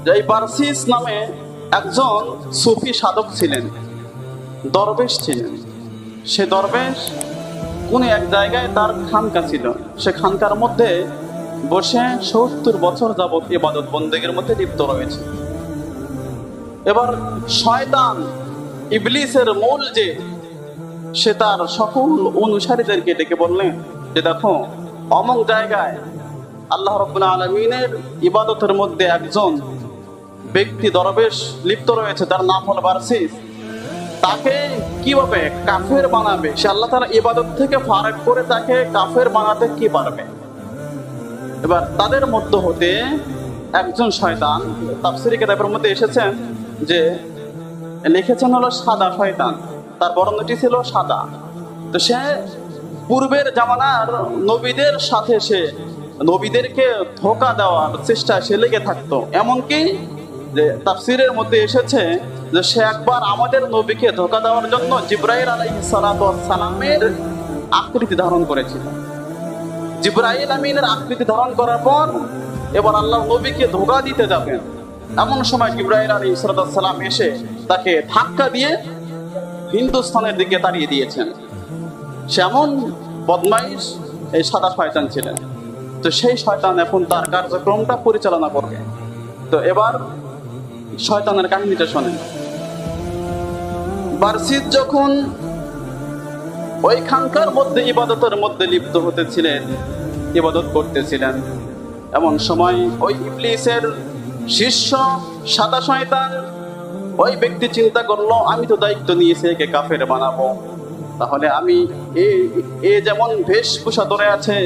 যে এই বারসিস নামে একজন সুফি সাধক ছিলেন, দরবেশ ছিলেন। সে দরবেশ কোন এক জায়গায় তার খানকা ছিল, সে খানকার মধ্যে বসে ৭০ বছর যাবত ইবাদত বন্দেগীর মধ্যে লিপ্ত রয়েছে। এবার শয়তান ইবলিসের মূল যে, সে তার সকল অনুসারীদেরকে ডেকে বললেন যে দেখো, অমুক জায়গায় আল্লাহ রাব্বুল আলামিনের ইবাদতের মধ্যে একজন ব্যক্তি দরবেশ লিপ্ত রয়েছে, তার নাম হলো বারসিস। তাকে কিভাবে কাফের বানাবে, সে আল্লাহ তাআলা ইবাদত থেকে ফারাক করে তাকে কাফের বানাতে কি পারবে। এবার তাদের মধ্য হতে একজন শয়তান, তাফসীরে কিতাবের মধ্যে এসেছেন যে লিখেছেন হলো সাদা শয়তান, তার বর্ণটি ছিল সাদা। তো সে পূর্বের জামানার নবীদের সাথে সে নবীদেরকে ধোঁকা দেওয়ার চেষ্টা সে লেগে থাকতো। এমনকি যে তাফসীরের মধ্যে এসেছে যে সে একবার আমাদের নবীকে ধোঁকা দেওয়ার জন্য জিবরাইল আলাইহিস সালাতু ওয়াস সালামের আকৃতি ধারণ করেছিল। জিবরাইল আমিনের আকৃতি ধারণ করার পর এবার আল্লাহ নবীকে ধোঁকা দিতে যাবেন, এমন সময় জিবরাইল আলাইহিস সালাতু ওয়াস সালাম এসে তাকে ধাক্কা দিয়ে হিন্দুস্তানের দিকে তাড়িয়ে দিয়েছেন। সে এমন বদমাইশ এই সাদা শয়তান ছিলেন। তো সেই শয়তান এখন তার কার্যক্রমটা পরিচালনা করবে। তো এবার শয়তানের কাহিনীটা শোনেন। বারসিস যখন ওই খানকার মধ্যে ইবাদতের মধ্যে লিপ্ত হতেছিলেন, ইবাদত করতেছিলেন, এমন সময় ওই ইবলিসের শিষ্য সাদা শয়তান ওই ব্যক্তি চিন্তা করলো, আমি তো দায়িত্ব নিয়েছি একে কাফের বানাবো, তাহলে আমি এ যেমন বেশভূষা ধরে আছে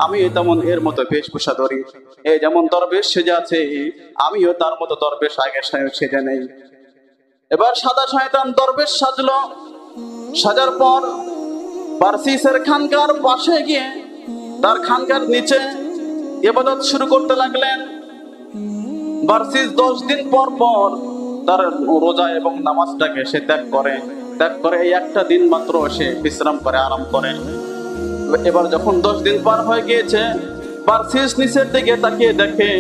আমি তেমন এর মতো বেশভূষা ধরি, এ যেমন দরবেশ সেজে আছে আমিও তার মতো দরবেশ আগে সেজে নেই। এবার সাদা শয়তান দরবেশ সাজলো। সাজার পর বারসিসের খানকার পাশে গিয়ে তার খানকার নিচে ইবাদত শুরু করতে লাগলেন। বারসিস 10 দিন পর পর তার রোজা এবং নামাজটাকে সে ত্যাগ করে এই একটা দিন মাত্র সে বিশ্রাম করে, আরাম করে। এবার যখন 10 দিন পার হয়ে গিয়েছে, বারসিস নিচের দিকে তাকিয়ে দেখে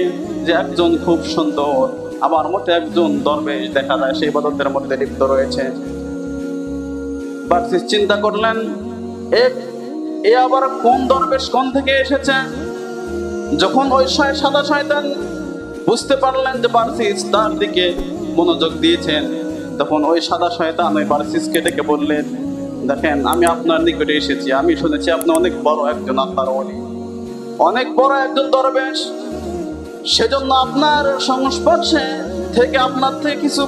যে একজন খুব সুন্দর আমার মতো একজন দরবেশ দেখা যায় সেই ইবাদতের মধ্যে লিপ্ত রয়েছে। বারসিস চিন্তা করলেন, এ আবার কোন দরবেশ, কোন থেকে এসেছে। যখন ওই সাদা শয়তান বুঝতে পারলেন যে বারসিস তার দিকে মনোযোগ দিয়েছেন, তখন ওই সাদা শয়তান ওই বারসিসকে ডেকে বললেন, দেখেন আমি আপনার নিকটে এসেছি, আমি শুনেছি আপনি অনেক বড় একজন আল্লাহর ওলি, অনেক বড় একজন দরবেশ, সেজন্য আপনার সংস্পর্শে থেকে আপনার থেকে কিছু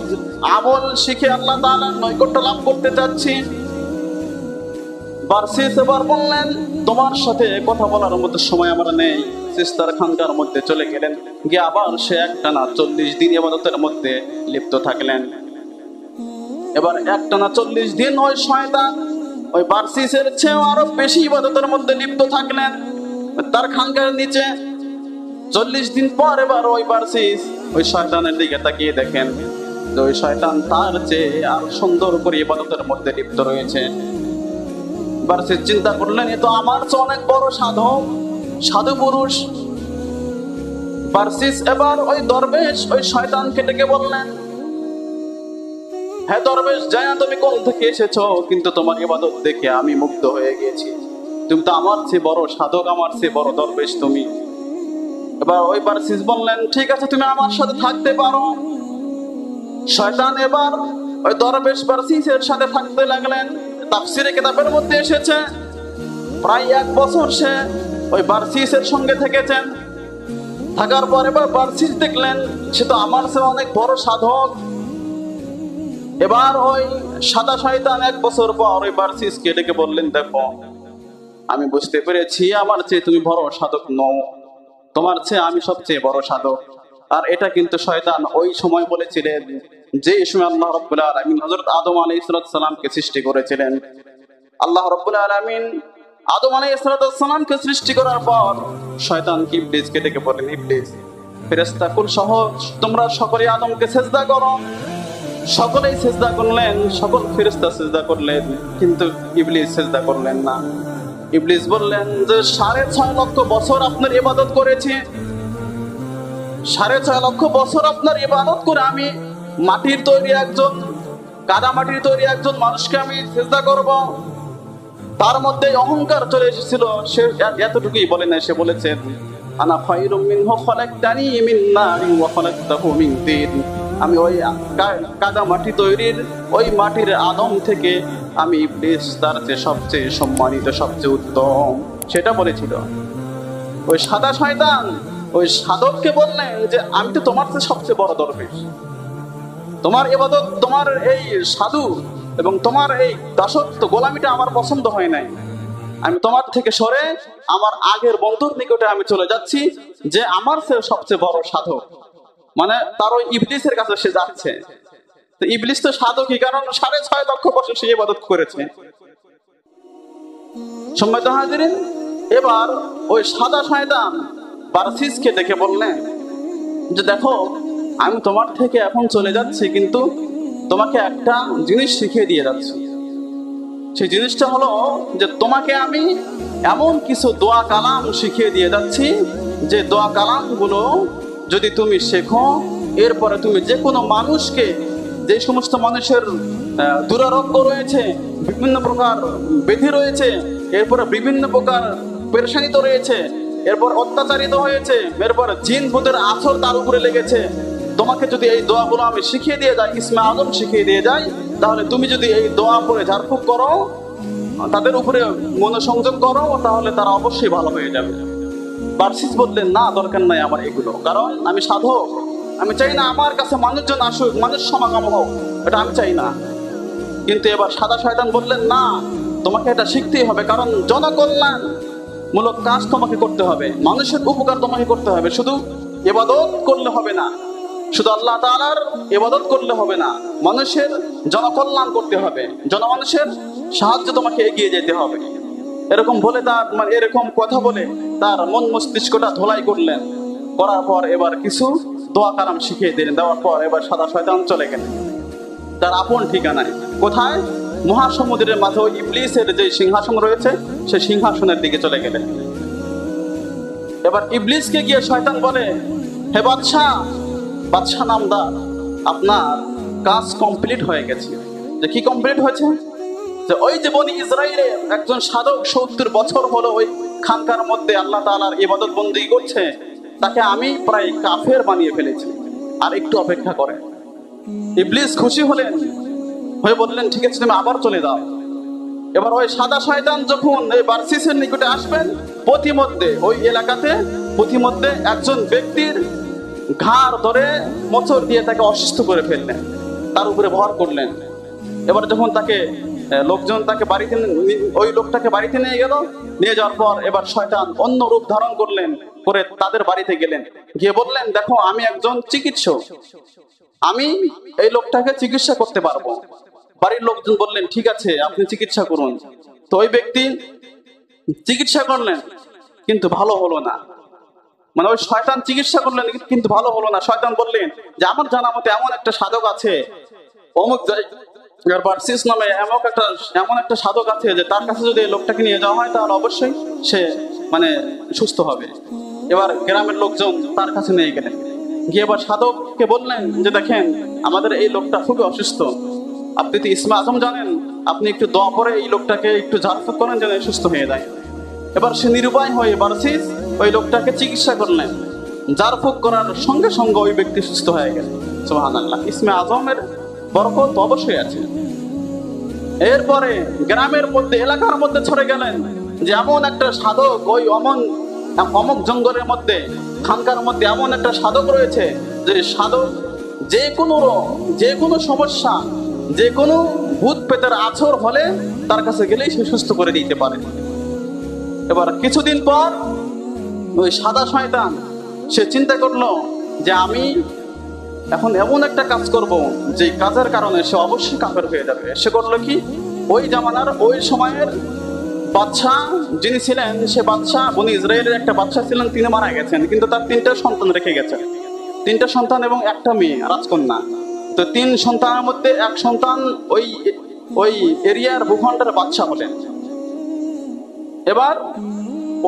আমল শিখে আল্লাহ তাআলার নৈকট্য লাভ করতে চাচ্ছি। বারসিস এবার বললেন, তোমার সাথে কথা বলার মতো সময় আমার নেই। সিস্টার খানকার মধ্যে চলে গেলেন, গিয়ে আবার সে একটানা 40 দিন ইবাদতের মধ্যে লিপ্ত থাকলেন। এবার একটানা 40 দিন ওই শয়তান ওই বারসিসের চেয়েও আরো বেশি ইবাদতের মধ্যে লিপ্ত থাকলেন তার খানকার নিচে। 40 দিন পর এবার ওই বারসিস ওই শয়তানের দিকে তাকিয়ে দেখেন যে ওই শয়তান তার চেয়ে আরো সুন্দর করে ইবাদতের মধ্যে লিপ্ত রয়েছে। বারসিস চিন্তা করলেন, এ তো আমার চেয়ে অনেক বড় সাধু পুরুষ। বারসিস এবার ওই দরবেশ ওই শয়তানকে ডেকে বললেন, হ্যাঁ দরবেশ, জানি না তুমি কোন থেকে এসেছো, কিন্তু তোমার ইবাদত দেখে আমি মুগ্ধ হয়ে গেছি। তুমি তো আমার চেয়ে বড় সাধক, আমার চেয়ে বড় দরবেশ তুমি। এবার ওই বারসিস বললেন, ঠিক আছে তুমি আমার সাথে থাকতে পারো। শয়তান এবার ওই দরবেশ বারসিসের সাথে থাকতে লাগলেন। তাফসীরে কিতাবের মধ্যে এসেছে প্রায় 1 বছর সে ওই বারসিসের সঙ্গে থেকেছেন। থাকার পর এবার বারসিস দেখলেন সে তো আমার চেয়ে অনেক বড় সাধক। এবার ওই সাদা শয়তান 1 বছর পর ওই বারসিসকে ডেকে বললেন, দেখো আমি বুঝতে পেরেছি আমার চেয়ে তুমি বড় সাধক নও, তোমার চেয়ে আমি সবচেয়ে বড় সাধক। আর এটা কিন্তু শয়তান ওই সময় বলেছিলেন যে সময় আল্লাহ রাব্বুল আলামিন হযরত আদম আলাইহিস সালামকে সৃষ্টি করেছিলেন। আল্লাহ রাব্বুল আলামিন আদম আলাইহিস সালামকে সৃষ্টি করার পর শয়তানকে ইবলিসকে ডেকে বললেন, ইবলিস, ফেরেশতাকুল সহ তোমরা সকলে আদমকে সিজদা করো। সকলেই সিজদা করলেন, সকল ফেরেশতা সিজদা করলেন, কিন্তু ইবলিস সিজদা করলেন না। ইবলিস বললেন যে 6.5 লক্ষ বছর আপনার ইবাদত করেছি, 6.5 লক্ষ বছর আপনার ইবাদত করে আমি মাটির তৈরি একজন, কাদা মাটির তৈরি একজন মানুষকে আমি সিজদা করব? তার মধ্যে অহংকার চলে এসেছিল। সে এতটুকুই বলে না, সে বলেছেন আনা খায়রুম মিনহু খালাকতানি মিন নারিন ওয়া খালাকতাহু মিন তিন। আমি ওই কাদা মাটি তৈরির ওই মাটির আদম থেকে আমি ইবলিস তার যে সবচেয়ে সম্মানিত, সবচেয়ে উত্তম, সেটা বলেছিল। ওই সাদা শয়তান ওই সাধককে বললেন যে আমি তো তোমার চেয়ে সবচেয়ে বড় দরবেশ, তোমার ইবাদত, তোমার এই সাধু এবং তোমার এই দাসত্ব গোলামিটা আমার পছন্দ হয় নাই। আমি তোমার থেকে সরে আমার আগের বন্ধুর নিকটে আমি চলে যাচ্ছি, যে আমার চেয়ে সবচেয়ে বড় সাধক। মানে তার ওই ইবলিসের কাছে সে যাচ্ছে। তো ইবলিস তো সাধকই, কারণ 6.5 লক্ষ বছর সে ইবাদত করেছে। সম্মানিত হাজিরিন, এবার ওই সাদা শয়তান বারসিসকে দেখে বললেন যে দেখো, আমি তোমার থেকে এখন চলে যাচ্ছি, কিন্তু তোমাকে একটা জিনিস শিখিয়ে দিয়ে যাচ্ছি। সেই জিনিসটা হলো যে তোমাকে আমি এমন কিছু দোয়া কালাম শিখিয়ে দিয়ে যাচ্ছি, যে দোয়া কালাম গুলো যদি তুমি শেখো, এরপরে তুমি যে কোনো মানুষকে, যে সমস্ত মানুষের দুরারোগ্য রয়েছে, বিভিন্ন প্রকার ব্যাধি রয়েছে, এরপরে বিভিন্ন প্রকার পেরেশানিত রয়েছে, এরপর অত্যাচারিত হয়েছে, এরপর জিন ভূতের আছর তার উপরে লেগেছে, তোমাকে যদি এই দোয়াগুলো আমি শিখিয়ে দিয়ে যাই, ইসমে আজম শিখিয়ে দিয়ে যাই, তাহলে তুমি যদি এই দোয়া পড়ে ঝাড়ফুঁক করো, তাদের উপরে মনোসংযোগ করো, তাহলে তারা অবশ্যই ভালো হয়ে যাবে। বারসিস বললেন না, দরকার নাই আমার এগুলো, কারণ আমি সাধক, আমি চাই না আমার কাছে মানুষজন আসুক, মানুষ সমাগম হোক, এটা আমি চাই না। কিন্তু এবার সাদা শয়তান বললেন না, তোমাকে এটা শিখতেই হবে, কারণ জনকল্যাণ মূলক কাজ তোমাকে করতে হবে, মানুষের উপকার তোমাকে করতে হবে। শুধু ইবাদত করলে হবে না, শুধু আল্লাহ তাআলার ইবাদত করলে হবে না, মানুষের জনকল্যাণ করতে হবে, জনমানুষের সাহায্য তোমাকে এগিয়ে যেতে হবে। এরকম বলে তার, মানে এরকম কথা বলে তার মন মস্তিষ্কটা ধোলাই করলেন। করার পর এবার কিছু দোয়া কালাম শিখিয়ে দিলেন। দেওয়ার পর এবার সাদা শয়তান চলে গেলেন তার আপন ঠিকানায়। কোথায়? মহাসমুদ্রের মাঝে ওই ইবলিসের যে সিংহাসন রয়েছে, সেই সিংহাসনের দিকে চলে গেলেন। এবার ইবলিসকে গিয়ে শয়তান বলে, হে বাদশাহ, বাদশাহ নামদার, আপনার কাজ কমপ্লিট হয়ে গেছে। যে কি কমপ্লিট হয়েছে? যে ওই যে বনি ইসরাইলের একজন সাধক 70 বছর হলো ওই খানকার মধ্যে আল্লাহ তাআলার ইবাদত বন্দেগী করছে, তাকে আমি প্রায় কাফের বানিয়ে ফেলেছি, আর একটু অপেক্ষা করে। ইবলিস খুশি হলেন, হয়ে বললেন ঠিক আছে, তুমি আবার চলে যাও। এবার ওই সাদা শয়তান যখন এই বারসিসের নিকটে আসবেন, পথিমধ্যে ওই এলাকাতে পথিমধ্যে একজন ব্যক্তির ঘাড় ধরে মোচড় দিয়ে তাকে অসুস্থ করে ফেললেন, তার উপরে ভর করলেন। এবার যখন তাকে লোকজন তাকে বাড়িতে, ওই লোকটাকে বাড়িতে নিয়ে গেল, নিয়ে যাওয়ার পর এবার শয়তান অন্য রূপ ধারণ করলেন, করে তাদের বাড়িতে গেলেন, গিয়ে বললেন দেখো, আমি একজন চিকিৎসক, আমি এই লোকটাকে চিকিৎসা করতে পারবো। বাড়ির লোকজন বললেন ঠিক আছে, আপনি চিকিৎসা করুন। তো ওই ব্যক্তি চিকিৎসা করলেন, কিন্তু ভালো হলো না। মানে ওই শয়তান চিকিৎসা করলেন, কিন্তু ভালো হলো না। শয়তান বললেন যে আমার জানা মতে এমন একটা সাধক আছে, অমুক বারসিস নামে এমন একটা সাধক আছে, যে তার কাছে যদি এই লোকটাকে নিয়ে যাওয়া হয়, তাহলে অবশ্যই সে মানে সুস্থ হবে। এবার গ্রামের লোকজন তার কাছে নিয়ে গেলেন, গিয়ে এবার সাধককে বললেন যে দেখেন, আমাদের এই লোকটা খুবই অসুস্থ, আপনি তো ইসমে আজম জানেন, আপনি একটু দোয়া করে এই লোকটাকে একটু ঝাড়ফুঁক করেন যেন সুস্থ হয়ে যায়। এবার সে নিরুপায় হয়ে বারসিস ওই লোকটাকে চিকিৎসা করলেন, ঝাড়ফুঁক করার সঙ্গে সঙ্গে ওই ব্যক্তি সুস্থ হয়ে গেল। সুবহানাল্লাহ, ইসমে আজমের বরকত অবশ্যই আছে। এরপরে গ্রামের মধ্যে, এলাকার মধ্যে ছড়ে গেলেন যে এমন একটা সাধক, ওই অমুক জঙ্গলের মধ্যে, খানকার মধ্যে এমন একটা সাধক রয়েছে, যে সাধক যে কোনো সমস্যা, যে কোনো ভূত পেতের আছর হলে তার কাছে গেলেই সে সুস্থ করে দিতে পারে। এবার কিছুদিন পর ওই সাদা শয়তান সে চিন্তা করলো যে আমি এখন এমন একটা কাজ করব, যে কাজের কারণে সে অবশ্যই কাফের হয়ে যাবে। সে করলো কি, ওই জামানার ওই সময়ের বাদশা যিনি ছিলেন, সে বাদশা বনি ইসরায়েলের একটা বাদশা ছিলেন, তিনি মারা গেছেন, কিন্তু তার 3টা সন্তান রেখে গেছেন, 3টা সন্তান এবং একটা মেয়ে রাজকন্যা। তো 3 সন্তানের মধ্যে এক সন্তান ওই এরিয়ার ভূখণ্ডের বাদশা হলেন। এবার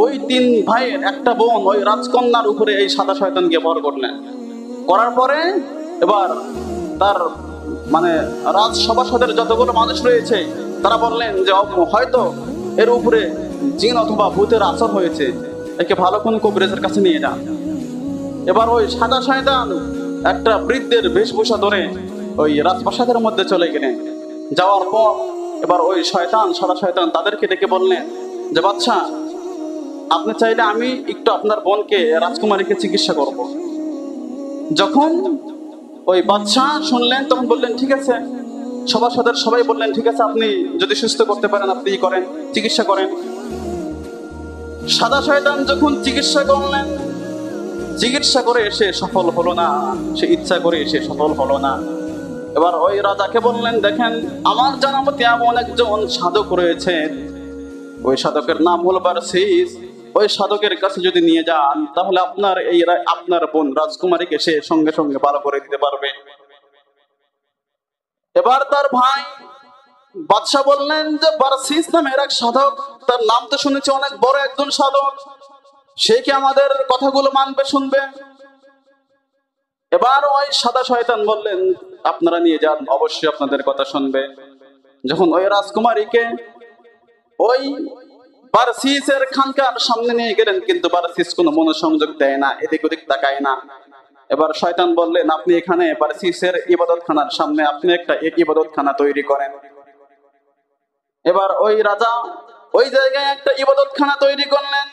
ওই 3 ভাইয়ের একটা বোন ওই রাজকন্যার উপরে এই সাদা শয়তান গিয়ে ভর করলেন। করার পরে এবার তার মানে রাজসভাসদের যতগুলো মানুষ রয়েছে তারা বললেন যে হয়তো এর উপরে জিন অথবা ভূতের আসর হয়েছে, একে ভালো কোন কবিরাজের কাছে নিয়ে যান। এবার ওই সাদা শয়তান একটা বৃদ্ধের বেশভূষা ধরে ওই রাজপ্রাসাদের মধ্যে চলে গেলেন। যাওয়ার পর এবার ওই সাদা শয়তান তাদেরকে ডেকে বললেন যে বাদশা, আপনি চাইলে আমি একটু আপনার বোনকে রাজকুমারীকে চিকিৎসা করব। যখন ওই বাদশা শুনলেন তখন বললেন ঠিক আছে, সভাসদের সবাই বললেন ঠিক আছে, আপনি যদি সুস্থ করতে পারেন আপনি করেন, চিকিৎসা করেন। সাদা শয়তান যখন চিকিৎসা করলেন, চিকিৎসা করে এসে সফল হলো না, সে ইচ্ছা করে এসে সফল হলো না। এবার ওই রাজাকে বললেন দেখেন, আমার জানা মতে এমন একজন সাধক রয়েছে, ওই সাধকের নাম হলো বারসিস। ওই সাধকের কাছে যদি নিয়ে যান তাহলে আপনার বোন রাজকুমারীকে সে সঙ্গে সঙ্গে ভালো করে দিতে পারবে। এবার তার ভাই বাদশাহ বললেন যে বারসিস নামের এক সাধক, তার নাম তো শুনেছি অনেক বড় একজন সাধক, সে কি আমাদের কথাগুলো মানবে, শুনবে? এবার ওই সাদা শয়তান বললেন আপনারা নিয়ে যান, অবশ্যই আপনাদের কথা শুনবে। যখন ওই রাজকুমারীকে ওই বারসিসের খানকার সামনে নিয়ে গেলেন, কিন্তু বারসিস কোনো মনোসংযোগ দেয় না, এদিক ওদিক তাকায় না। এবার শয়তান বললেন আপনি এখানে বারসিসের ইবাদতখানার সামনে আপনি একটা ইবাদতখানা তৈরি করেন। এবার ওই রাজা ওই জায়গায় একটা ইবাদতখানা তৈরি করলেন।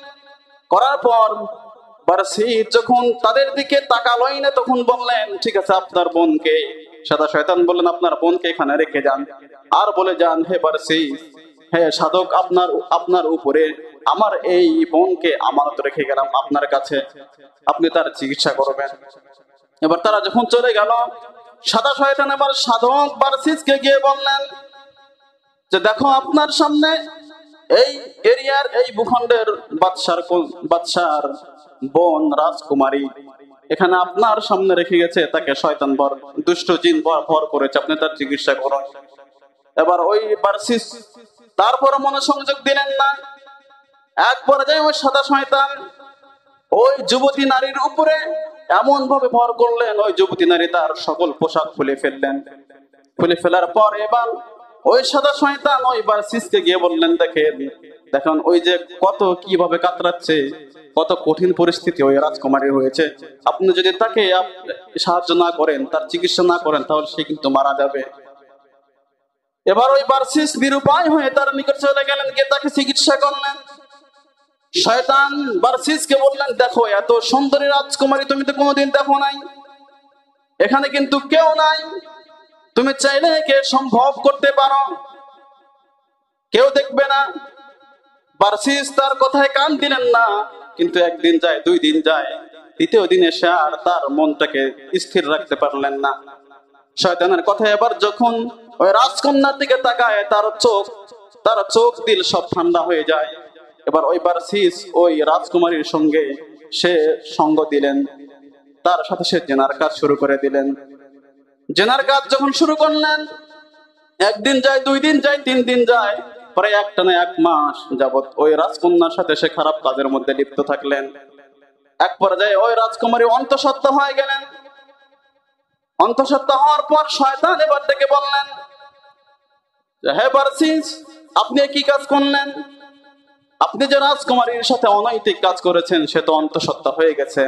করার পর বারসিস যখন তাদের দিকে তাকালোই না তখন বললেন ঠিক আছে, আপনার বোনকে, সাদা শয়তান বললেন আপনার বোনকে এখানে রেখে যান, আর বলে যান হে বারসিস, হে সাধক, আপনার উপরে আমার এই বোনকে আমানত রেখে গেলাম আপনার কাছে, আপনি তার চিকিৎসা করবেন। এবার তারা যখন চলে গেল, সাদা শয়তান এবার সাধক বারসিসকে গিয়ে বললেন যে দেখো, আপনার সামনে এই এরিয়ার এই ভূখণ্ডের বাদশার বোন রাজকুমারী এখানে আপনার সামনে রেখে গেছে, তাকে শয়তান দুষ্ট জিন ভর করেছে, আপনি তার চিকিৎসা করুন। এবার ওই বারসিস তারপরে মনোসংযোগ দিলেন না। এক পর্যায়ে ওই সাদা শয়তান ওই যুবতী নারীর উপরে এমন ভাবে ভর করলেন, ওই যুবতী নারী তার সকল পোশাক খুলে ফেললেন। খুলে ফেলার পর এবার ওই সাদা শয়তান ওই বারসিসকে গিয়ে বললেন দেখেন ওই যে কত কিভাবে কাতরাচ্ছে, কত কঠিন পরিস্থিতি ওই রাজকুমারী হয়েছে, আপনি যদি তাকে সাহায্য না করেন, তার চিকিৎসা না করেন, তাহলে সে কিন্তু মারা যাবে। এবার ওই বারসিস নিরুপায় হয়ে তার নিকট চলে গেলেন, গিয়ে তাকে চিকিৎসা করলেন। শয়তান বারসিসকে বললেন দেখো, এত সুন্দরী রাজকুমারী তুমি তো কোনোদিন দেখো নাই, এখানে কিন্তু কেউ নাই, তুমি চাইলে একে সম্ভব করতে পারো, কেউ দেখবে না। বারসিস তার কথায় কান দিলেন না, কিন্তু একদিন যায়, 2 দিন যায়, 3য় দিনে সে আর তার মনটাকে স্থির রাখতে পারলেন না। শয়তানের কথায় এবার যখন ওই রাজকন্যার দিকে তাকায়, তার চোখ দিল সব ঠান্ডা হয়ে যায়। এবার ওই বারসিস ওই রাজকুমারীর সঙ্গে সে সঙ্গ দিলেন, তার সাথে সে জেনার কাজ শুরু করে দিলেন। জেনার কাজ যখন শুরু করলেন, 1 দিন যায়, 2 দিন যায়, 3 দিন যায়, প্রায় একটানা 1 মাস যাবত ওই রাজকন্যার সাথে সে খারাপ কাজের মধ্যে লিপ্ত থাকলেন। এক পর্যায়ে ওই রাজকুমারী অন্তঃসত্ত্বা হয়ে গেলেন। অন্তঃসত্ত্বা হওয়ার পর শয়তান এবার ডেকে বললেন হে বারসিস, আপনি কি কাজ করলেন? আপনি যে রাজকুমারীর সাথে অনৈতিক কাজ করেছেন, সে তো অন্তঃসত্ত্বা হয়ে গেছে,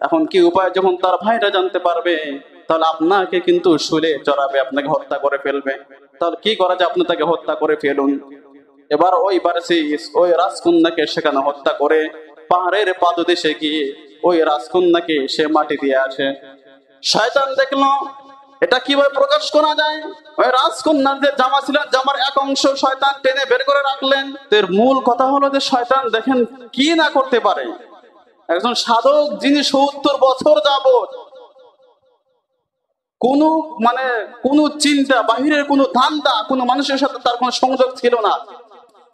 এখন কি উপায়? যখন তার ভাইরা জানতে পারবে তাহলে আপনাকে কিন্তু শুলে চড়াবে, আপনাকে হত্যা করে ফেলবে, তাহলে কি করা যায়? আপনি তাকে হত্যা করে ফেলুন। এবার ওই বারসিস ওই রাজকন্যাকে সেখানে হত্যা করে পাহাড়ের পাদদেশে গিয়ে ওই রাজকন্যাকে সে মাটি দিয়ে আসে। শয়তান দেখলো এটা কিভাবে প্রকাশ করা যায়। ওই রাজকন্যার যে জামা ছিল, জামার এক অংশ শয়তান টেনে বের করে রাখলেন। এর মূল কথা হলো যে শয়তান দেখেন কি না করতে পারে। একজন সাধক যিনি 70 বছর যাবত কোনো চিন্তা, বাহিরের কোনো ধান্দা, কোনো মানুষের সাথে তার কোনো সংযোগ ছিল না,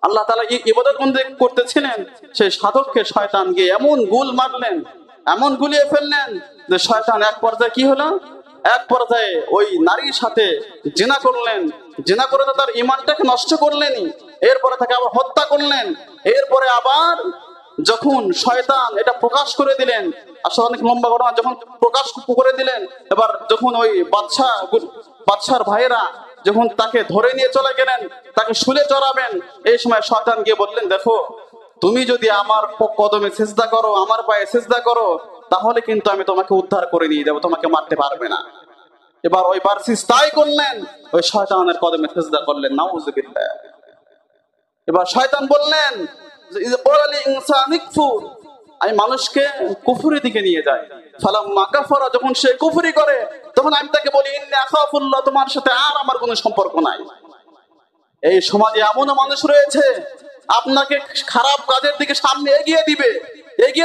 আল্লাহ তাআলা ইবাদত বন্দেগী করতেছিলেন, সেই সাধককে শয়তান গিয়ে এমন গুল মারলেন, এমন গুলিয়ে ফেললেন যে শয়তান এক পর্যায়ে কি হলো, এক পর্যায়ে ওই নারীর সাথে জিনা করলেন। জিনা করে তো তার ঈমানটাকে নষ্ট করলেনই, এরপরে তাকে আবার হত্যা করলেন। এরপরে আবার যখন শয়তান এটা প্রকাশ করে দিলেন, আসলে অনেক লম্বা ঘটনা, যখন প্রকাশ করে দিলেন, এবার যখন ওই বাদশার ভাইয়েরা যখন তাকে ধরে নিয়ে চলে গেলেন, তাকে শুলে চড়াবেন, এই সময় শয়তান গিয়ে বললেন, দেখো তুমি যদি আমার কদমে সিজদা করো, আমার পায়ে সিজদা করো, তাহলে কিন্তু আমি তোমাকে উদ্ধার করে নিয়ে যাবো, তোমাকে মারতে পারবে না। এবার ওই বারসিস তাই করলেন, ওই শয়তানের কদমে সিজদা করলেন, নাউযুবিল্লাহ। এবার শয়তান বললেন যে ইয ক্বালা লিল ইনসানি কফুর, আমি মানুষকে কুফরের দিকে নিয়ে যাই। ফালাম্মা কাফারা, যখন সে কুফরি করে, তখন আমি তাকে বলি ইন্নী আখাফুল্লাহ, তোমার সাথে আর আমার কোনো সম্পর্ক নাই। এই সমাজে এমনও মানুষ রয়েছে, আপনাকে খারাপ কাজের দিকে সামনে এগিয়ে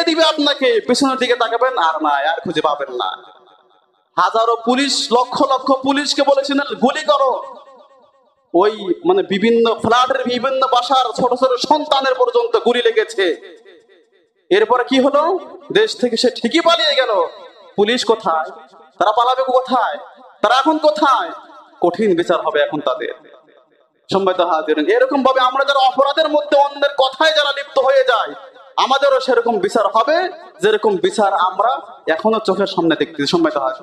দিবে আপনাকে, পিছনের দিকে তাকাবেন আর নাই, আর খুঁজে পাবেন না। হাজারো পুলিশ, লক্ষ লক্ষ পুলিশকে বলেছিলেন গুলি করো, ওই মানে বিভিন্ন ফ্ল্যাটের বিভিন্ন বাসার ছোট ছোট সন্তানের পর্যন্ত গুলি লেগেছে। এরপরে কি হলো, দেশ থেকে সে ঠিকই পালিয়ে গেল। পুলিশ কোথায়? তারা পালাবে কোথায়? তারা এখন কোথায়? কঠিন বিচার হবে এখন তাদের। সম্মানিত হাজিরিন, এরকম ভাবে আমরা যারা অপরাধের মধ্যে অন্যের কথায় যারা লিপ্ত হয়ে যায়, আমাদেরও সেরকম বিচার হবে, যেরকম বিচার আমরা এখনো চোখের সামনে দেখতেছি। সম্মানিত হাজিরিন।